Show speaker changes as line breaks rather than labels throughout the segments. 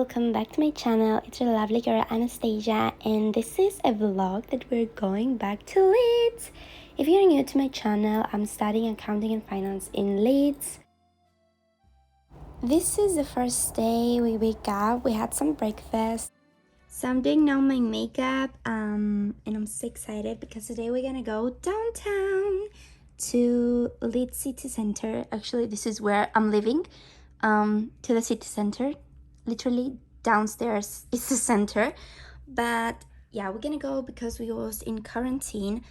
welcome back to my channel. It's your lovely girl Anastasia, and this is a vlog that we're going back to Leeds. If you're new to my channel, I'm studying accounting and finance in Leeds. This is the first day we wake up. We had some breakfast. So I'm doing now my makeup and I'm so excited because today we're gonna go downtown to Leeds city center. Actually, this is where I'm living, to the city center. Literally downstairs is the center, but yeah, we're gonna go because we was in quarantine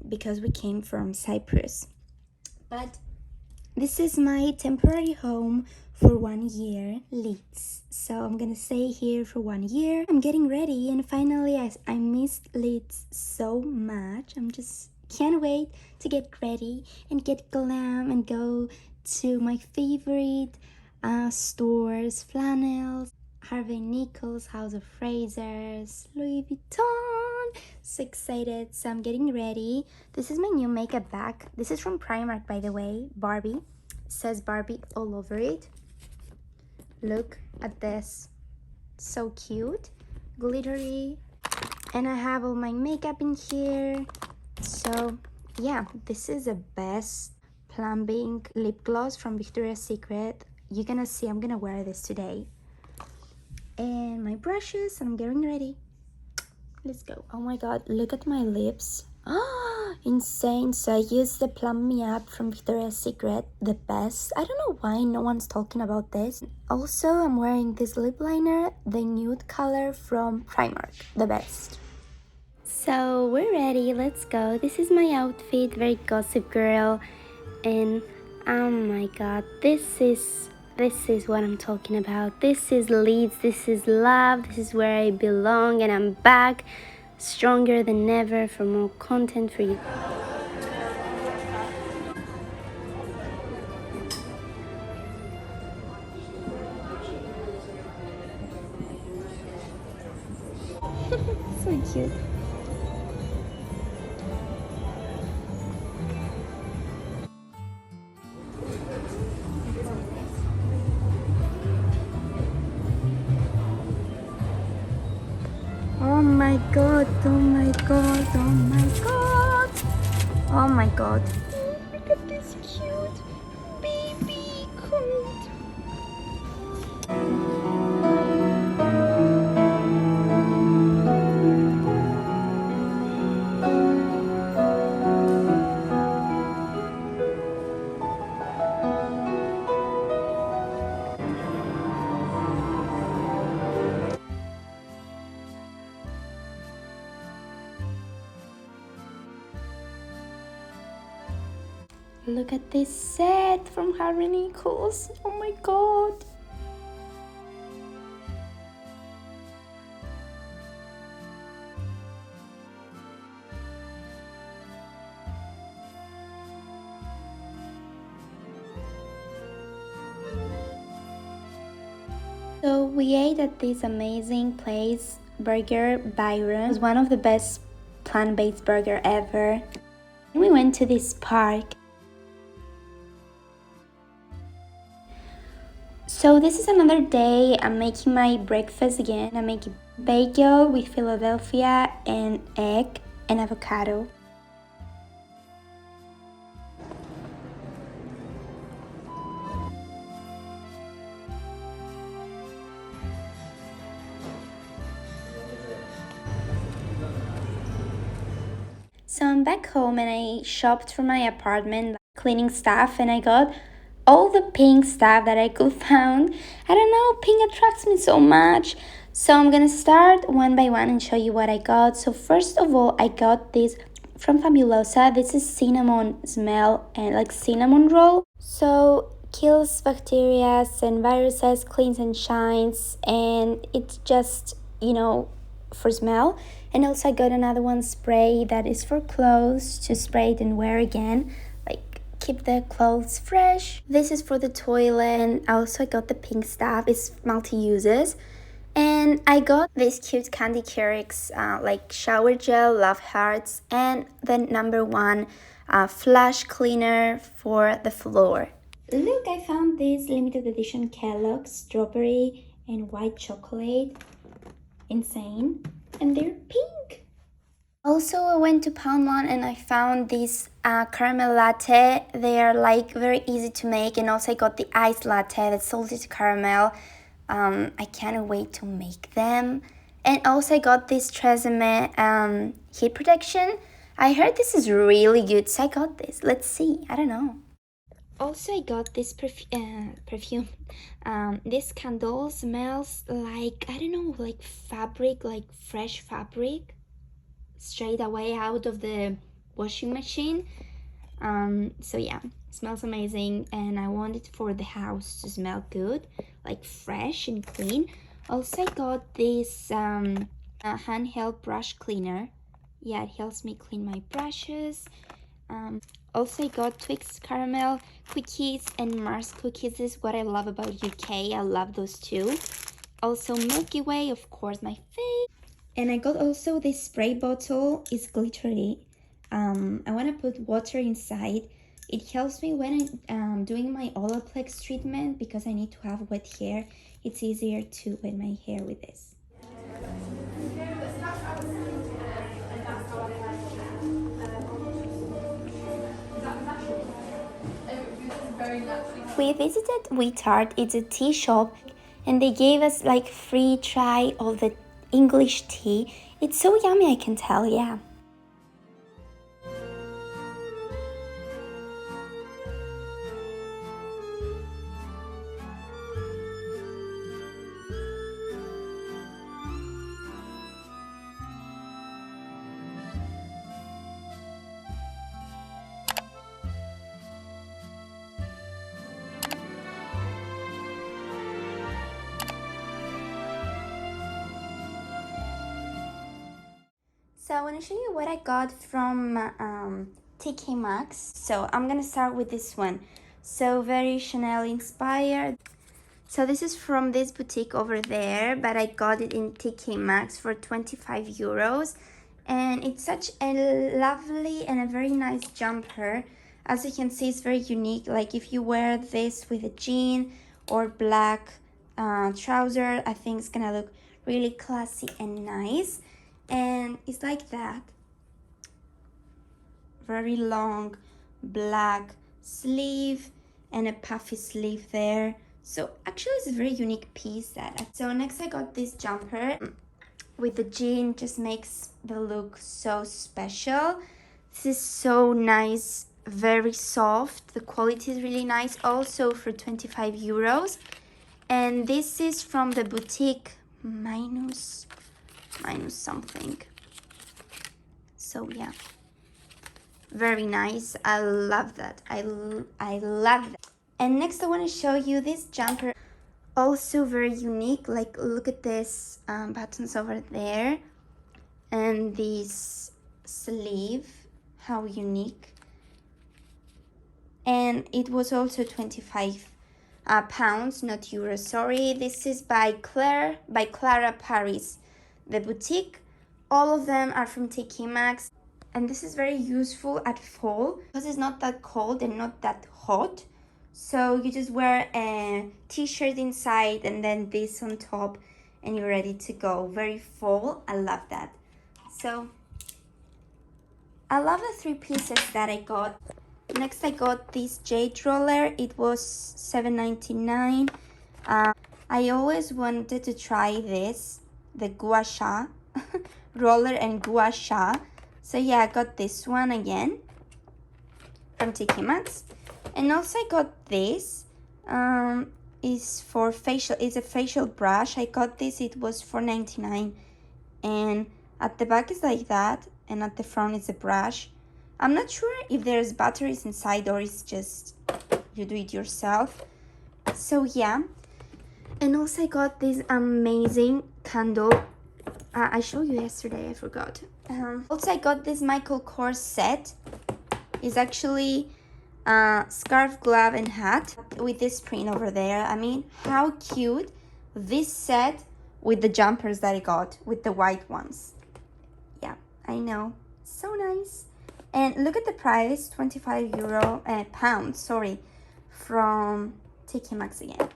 because we came from Cyprus. But this is my temporary home for 1 year, Leeds. So I'm gonna stay here for 1 year. I'm getting ready, and finally I missed Leeds so much. I'm just can't wait to get ready and get glam and go to my favorite stores, flannels, Harvey Nichols, House of Frasers, Louis Vuitton. So excited. So I'm getting ready. This is my new makeup bag. This is from Primark, by the way. Barbie. It says Barbie all over it. Look at this. So cute. Glittery. And I have all my makeup in here. So yeah, this is the best plumbing lip gloss from Victoria's Secret. You're gonna see I'm gonna wear this today. And my brushes, and I'm getting ready. Let's go. Oh my god, look at my lips. Ah, insane. So I used the Plum Me Up from Victoria's Secret, the best. I don't know why no one's talking about this. Also, I'm wearing this lip liner, the nude color from Primark, the best. So we're ready, let's go. This is my outfit, very gossip girl. And oh my god, this is what I'm talking about. This is Leeds, this is love, this is where I belong, and I'm back stronger than ever for more content for you. So cute. Oh my god, oh my god, oh my god, oh my god. Look at this cute baby coat. Look at this set from Harvey Nichols. Oh my god. So we ate at this amazing place, Burger Byron. It was one of the best plant-based burger ever. We went to this park. So this is another day. I'm making my breakfast again. I'm making bagel with Philadelphia and egg and avocado. So I'm back home and I shopped for my apartment, cleaning stuff, and I got all the pink stuff that I could find. I don't know, pink attracts me so much. So I'm gonna start one by one and show you what I got. So first of all, I got this from Fabulosa. This is cinnamon smell and like cinnamon roll. So kills bacteria and viruses, cleans and shines, and it's just, you know, for smell. And also I got another one spray that is for clothes, to spray it and wear again, like keep the clothes fresh. This is for the toilet, and also I got the pink stuff. It's multi-uses. And I got this cute candy curics, like shower gel, love hearts, and the #1 flash cleaner for the floor. Look, I found this limited edition Kellogg's strawberry and white chocolate. Insane. And they're pink. Also, I went to Pound One and I found this caramel latte. They are like very easy to make, and also I got the iced latte, the salted caramel. I can't wait to make them. And also I got this Tresemme heat protection. I heard this is really good, so I got this. Let's see. I don't know. Also, I got this perfume. This candle smells like, I don't know, like fabric, like fresh fabric, straight away out of the washing machine. So yeah, smells amazing, and I want it for the house to smell good, like fresh and clean. Also, I got this handheld brush cleaner. Yeah, it helps me clean my brushes. Also, I got Twix caramel cookies and Mars cookies. This is what I love about UK. I love those two. Also, Milky Way, of course, my fave. And I got also this spray bottle. It's glittery. I want to put water inside. It helps me when I'm doing my Olaplex treatment because I need to have wet hair. It's easier to wet my hair with this. We visited WeTart. It's a tea shop, and they gave us like free try of the English tea. It's so yummy, I can tell, yeah. So I want to show you what I got from TK Maxx. So I'm gonna start with this one. So very Chanel inspired. So this is from this boutique over there, but I got it in TK Maxx for 25 euros. And it's such a lovely and a very nice jumper. As you can see, it's very unique. Like if you wear this with a jean or black trouser, I think it's gonna look really classy and nice. And it's like that, very long black sleeve and a puffy sleeve there. So actually it's a very unique piece that. So next I got this jumper with the jean, just makes the look so special. This is so nice, very soft, the quality is really nice, also for 25 euros. And this is from the boutique minus something. So yeah, very nice. I love that. I love that. And next I want to show you this jumper, also very unique. Like look at this buttons over there, and this sleeve, how unique. And it was also 25 pounds, not euros, sorry. This is by Clara Paris, the boutique. All of them are from TK Maxx, and this is very useful at fall because it's not that cold and not that hot. So you just wear a t-shirt inside and then this on top and you're ready to go. Very fall. I love that. So I love the three pieces that I got. Next I got this jade roller. It was $7.99. I always wanted to try this, the gua sha roller and gua sha. So yeah, I got this one again from TK Maxx. And also I got this. Is for facial. It's a facial brush. I got this. It was $4.99. And at the back is like that, and at the front is a brush. I'm not sure if there's batteries inside or it's just you do it yourself. So yeah. And also I got this amazing candle. I showed you yesterday, I forgot. Also I got this Michael Kors set. It's actually scarf, glove and hat with this print over there. I mean, how cute. This set with the jumpers that I got, with the white ones. Yeah, I know, so nice. And look at the price, 25 pounds, sorry, from TK Maxx again.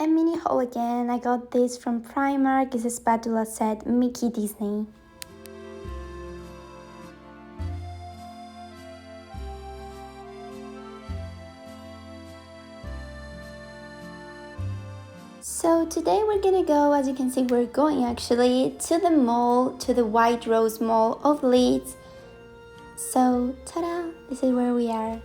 A mini haul again. I got this from Primark. It's a spatula set, Mickey Disney. So today we're gonna go, as you can see, we're going actually to the mall, to the White Rose Mall of Leeds. So, ta-da! This is where we are.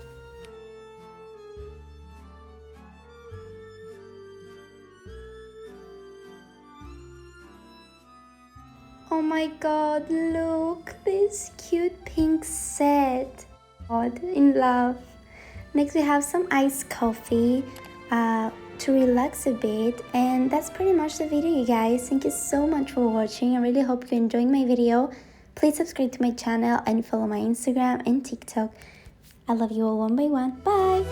Oh my god, look, this cute pink set. God, in love. Next we have some iced coffee to relax a bit, and that's pretty much the video, you guys. Thank you so much for watching. I really hope you're enjoying my video. Please subscribe to my channel and follow my Instagram and TikTok. I love you all one by one. Bye!